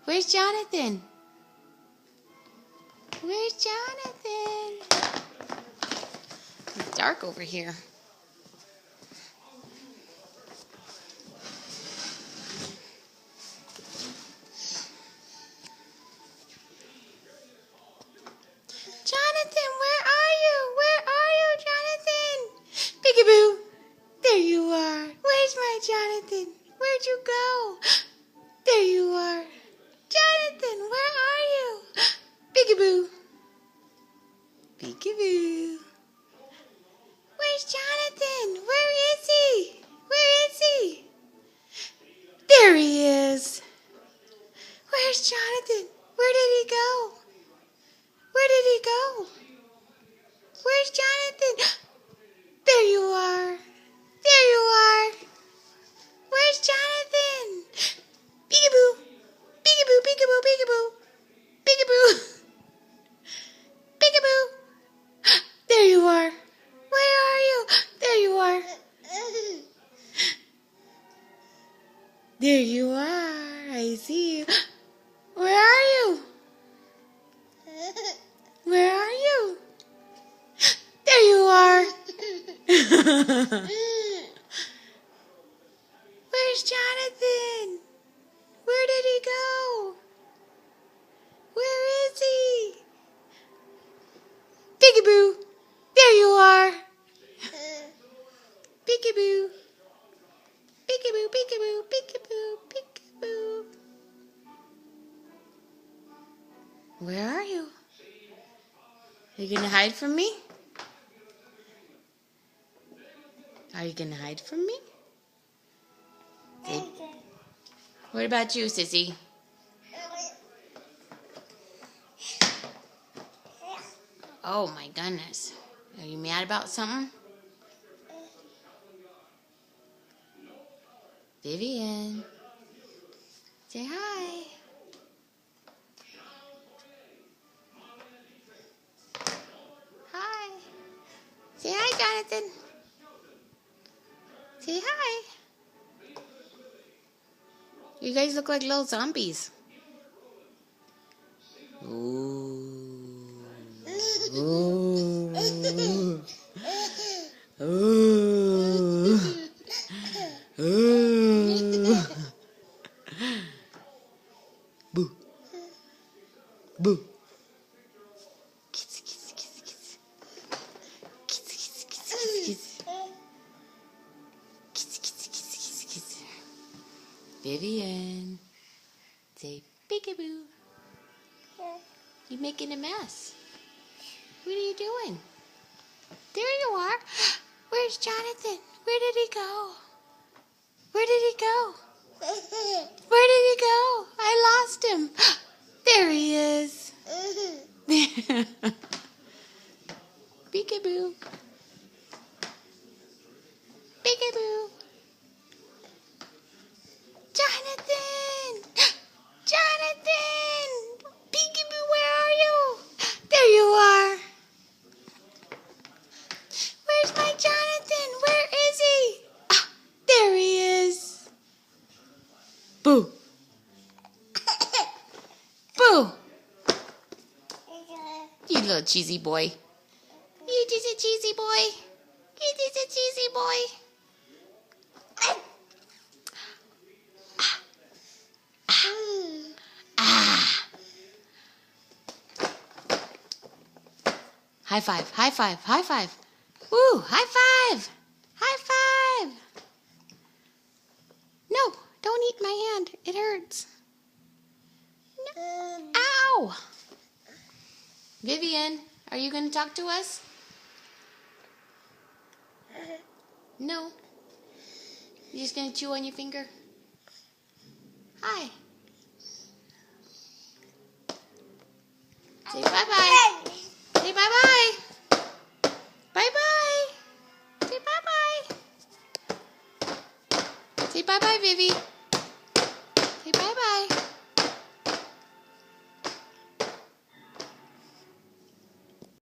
Where's Jonathan? Where's Jonathan? It's dark over here. Jonathan, where are you? Where are you, Jonathan? Peekaboo. There you are. Where's my Jonathan? Where'd you go? There you are. Jonathan, where are you? Peekaboo. Peekaboo. Where's Jonathan? Where is he? Where is he? There he is. Where's Jonathan? Where did he go? Where did he go? Where's Jonathan? There you are. There you are. Where's Jonathan? Peekaboo. Peekaboo, peekaboo, peekaboo. Peekaboo. Peekaboo. There you are. Where are you? There you are. There you are. I see you. Where are you? Where are you? There you are. Where's Jonathan? Where did he go? Where is he? Peekaboo. There you are. Peekaboo. Peekaboo, peekaboo, peekaboo, peekaboo. Where are you? Are you gonna hide from me? Are you gonna hide from me? What about you, Sissy? Oh my goodness. Are you mad about something? Vivian. Say hi. Hi. Say hi, Jonathan. Say hi. You guys look like little zombies. Ooh. Ooh. Ooh. Ooh. Boo. Boo. Kiss, kiss, kiss, kiss. Kiss, kiss, kiss, kiss, kiss. Kiss, kiss, kiss, kiss, kiss. Vivian. Say peekaboo. You're making a mess. What are you doing? There you are. Where's Jonathan? Where did he go? Where did he go? Where did he go? I lost him. There he is. Peekaboo. Peekaboo. Jonathan! Jonathan! Peekaboo, where are you? There you are. Where's my Jonathan? Where is he? Ah, there he is. Boo. Boo. You little cheesy boy. You just a cheesy boy. You just a cheesy boy. High five, high five, high five. Woo, high five. High five. No, don't eat my hand. It hurts. No. Ow. Vivian, are you going to talk to us? No. You're just going to chew on your finger? Hi. Say bye-bye. Say bye-bye. Bye-bye. Say bye-bye. Say bye-bye, Vivi.